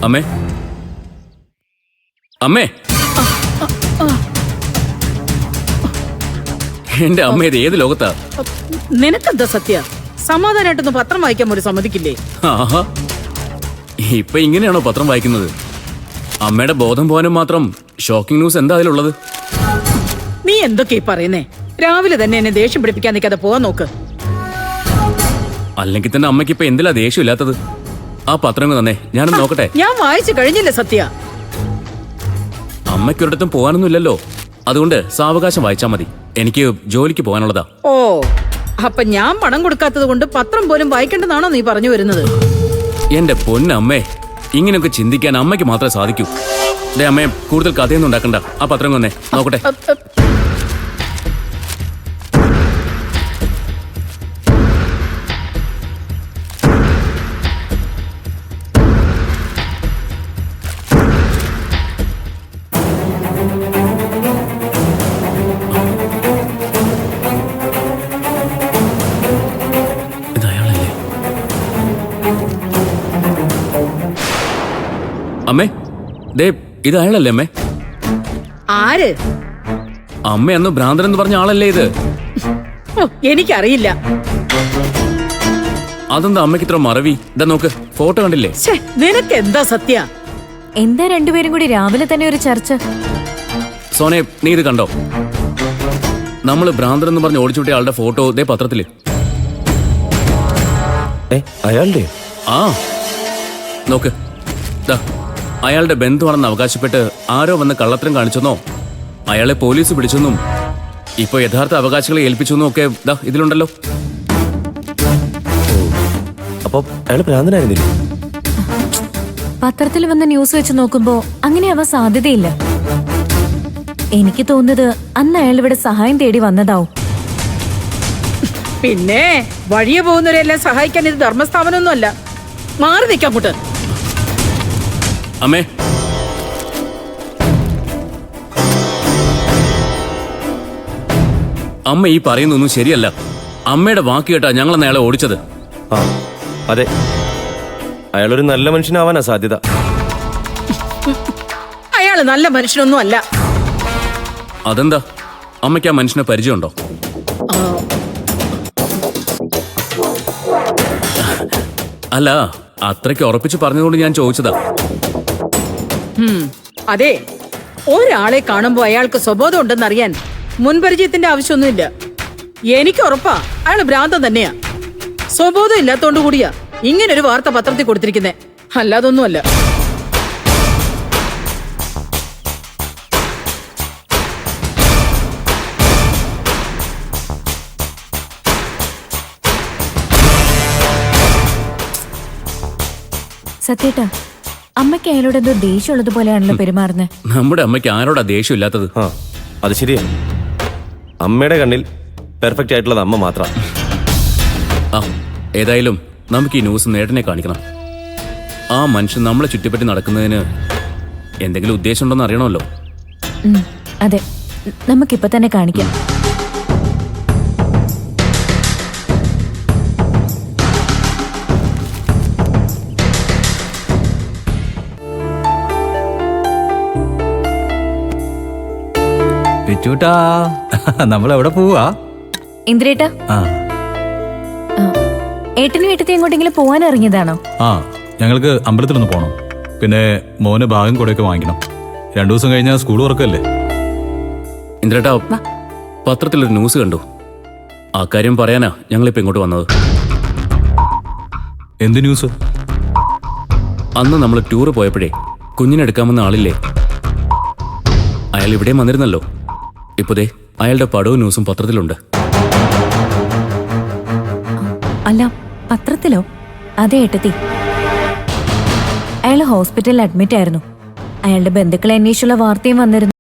അമ്മേ അമ്മേ എന്റെ അമ്മ ഇത് ഏത് ലോകത്താ? നിനക്കെന്താ സത്യ? സമാധാനമായിട്ടൊന്ന് പത്രം വായിക്കാൻ ഒരു സമ്മതിക്കില്ലേ? ആഹാ, ഇപ്പൊ ഇങ്ങനെയാണോ പത്രം വായിക്കുന്നത്? അമ്മയുടെ ബോധം പോകാനും മാത്രം ഷോക്കിംഗ് ന്യൂസ് എന്താ അതിലുള്ളത്? നീ എന്തൊക്കെയാ പറയുന്നേ? രാവിലെ തന്നെ എന്നെ ദേഷ്യം പിടിപ്പിക്കാൻ നിൽക്കാതെ പോവാൻ നോക്ക്. അല്ലെങ്കിൽ തന്നെ അമ്മയ്ക്ക് ഇപ്പൊ എന്തിലാ ദേഷ്യം ഇല്ലാത്തത്? ആ പത്രം തന്നെ ഞാനൊന്ന് നോക്കട്ടെ. ഞാൻ വായിച്ചു കഴിഞ്ഞില്ല സത്യ. അമ്മയ്ക്കൊരിടത്തും പോകാനൊന്നുമില്ലല്ലോ, അതുകൊണ്ട് സാവകാശം വായിച്ചാ മതി. എനിക്ക് ജോലിക്ക് പോകാനുള്ളതാ. ഓ, അപ്പൊ ഞാൻ പണം കൊടുക്കാത്തത് കൊണ്ട് പത്രം പോലും വായിക്കേണ്ടതാണോ നീ പറഞ്ഞു വരുന്നത്? എന്റെ പൊന്നമ്മേ, ഇങ്ങനെയൊക്കെ ചിന്തിക്കാൻ അമ്മയ്ക്ക് മാത്രമേ സാധിക്കൂ. അമ്മയെ കൂടുതൽ കഥയൊന്നും ഉണ്ടാക്കണ്ട. ആ പത്രം തന്നെ നോക്കട്ടെ. അമ്മേ, ദേ ഇത് അയാളല്ലേ അമ്മേ? ആര്? അമ്മ അന്ന് ഭ്രാന്തൻ എന്ന് പറഞ്ഞ ആളല്ലേ ഇത്? എനിക്കറിയില്ല. അതെന്താ അമ്മയ്ക്ക് ഇത്ര മറവി? ഇതാ നോക്ക്, ഫോട്ടോ കണ്ടില്ലേ? നിനക്ക് എന്താ സത്യ? എന്താ രണ്ടുപേരും കൂടി രാവിലെ തന്നെ ഒരു ചർച്ച? സോനെ, നീ ഇത് കണ്ടോ? നമ്മള് ഭ്രാന്തൻ എന്ന് പറഞ്ഞ് ഓടിച്ചുവിട്ടിയ ആളുടെ ഫോട്ടോ ദേ പത്രത്തില്. അയാളുടെ? ആ നോക്ക്, അയാളുടെ ബന്ധുവാണെന്ന് അവകാശപ്പെട്ട് ആരോ വന്ന് കള്ളത്തരം കാണിച്ചെന്നോ അയാളെ പോലീസ് പിടിച്ചെന്നും ഇപ്പൊ യഥാർത്ഥ അവകാശികളെ ഏൽപ്പിച്ചെന്നും ഒക്കെ ഇതിലുണ്ടല്ലോ. അപ്പൊ അയാൾ ഭ്രാന്തനായിരുന്നില്ലേ? പത്രത്തിൽ വന്ന ന്യൂസ് വെച്ച് നോക്കുമ്പോ അങ്ങനെ ആവാൻ സാധ്യതയില്ല. എനിക്ക് തോന്നുന്നത് അന്ന് അയാൾ ഇവിടെ സഹായം തേടി വന്നതാവും. പിന്നെ വഴിയെ പോകുന്നവരെല്ലാം സഹായിക്കാൻ ഇത് ധർമ്മസ്ഥാപനമൊന്നുമല്ല. മാറി നിൽക്കാൻ കൂട്ട്. അമ്മേ, അമ്മ ഈ പറയുന്നൊന്നും ശരിയല്ല. അമ്മയുടെ വാക്ക് കേട്ടാ ഞങ്ങൾ അയാളെ ഓടിച്ചത്. ആ അതെ, അയാളൊരു നല്ല മനുഷ്യനാവാനാ സാധ്യത. അയാള് നല്ല മനുഷ്യനൊന്നും അല്ല. അതെന്താ? അമ്മയ്ക്ക് ആ മനുഷ്യനെ പരിചയമുണ്ടോ? അല്ല, അത്രയ്ക്ക് ഉറപ്പിച്ച് പറഞ്ഞതുകൊണ്ട് ഞാൻ ചോദിച്ചതാ. അതെ, ഒരാളെ കാണുമ്പോ അയാൾക്ക് സ്വബോധം ഉണ്ടെന്നറിയാൻ മുൻപരിചയത്തിന്റെ ആവശ്യമൊന്നുമില്ല. എനിക്ക് ഉറപ്പാ അയാൾ ഭ്രാന്തൻ തന്നെയാ. സ്വബോധം ഇല്ലാത്തോണ്ടു കൂടിയാ ഇങ്ങനൊരു വാർത്ത പത്രത്തിൽ കൊടുത്തിരിക്കുന്നേ, അല്ലാതൊന്നുമല്ല. സത്യേട്ടാ, അമ്മയ്ക്ക് അയാളോട് എന്തോ ദേഷ്യമുള്ളത് പോലെയാണല്ലോ പെരുമാറുന്നത്. നമ്മുടെ അമ്മയ്ക്ക് ആരോടാ ദേഷ്യം ഇല്ലാത്തത്? അത് ശരിയാ. അമ്മയുടെ കണ്ണിൽ പെർഫെക്റ്റ് ആയിട്ടുള്ളത് അമ്മ മാത്രം. ഏതായാലും നമുക്ക് ഈ ന്യൂസ് നേട്ടനെ കാണിക്കണം. ആ മനുഷ്യൻ നമ്മളെ ചുറ്റിപ്പറ്റി നടക്കുന്നതിന് എന്തെങ്കിലും ഉദ്ദേശം ഉണ്ടോന്ന് അറിയണമല്ലോ. അതെ, നമുക്കിപ്പൊ തന്നെ കാണിക്കാം. നമ്മൾ എവിടെ പോവാ? ഇന്ദ്രേട്ടാ, ഏട്ടനും ഏട്ടത്തെ എങ്ങോട്ടെങ്കിലും പോവാൻ ഇറങ്ങിയതാണോ? ഞങ്ങൾക്ക് അമ്പലത്തിലൊന്ന് പോണം. പിന്നെ മോന് ഭാഗം കൂടെയൊക്കെ വാങ്ങിക്കണം. 2 ദിവസം കഴിഞ്ഞാൽ സ്കൂൾ തുറക്കല്ലേ. ഇന്ദ്രേട്ടാ, പത്രത്തിലൊരു ന്യൂസ് കണ്ടു. ആ കാര്യം പറയാനാ ഞങ്ങളിപ്പോ ഇങ്ങോട്ട് വന്നത്. എന്ത് ന്യൂസ്? അന്ന് നമ്മൾ ടൂറ് പോയപ്പോഴേ കുഞ്ഞിനെടുക്കാമെന്ന ആളില്ലേ, അയാൾ ഇവിടെയും വന്നിരുന്നല്ലോ. ഇപ്പതേ അയാളുടെ പടവും ന്യൂസും പത്രത്തിലുണ്ട്. അല്ല, പത്രത്തിലോ? അതെ ഏട്ടത്തി, അയാള് ഹോസ്പിറ്റലിൽ അഡ്മിറ്റ് ആയിരുന്നു. അയാളുടെ ബന്ധുക്കളെ അന്വേഷിച്ചുള്ള വാർത്തയും വന്നിരുന്നു.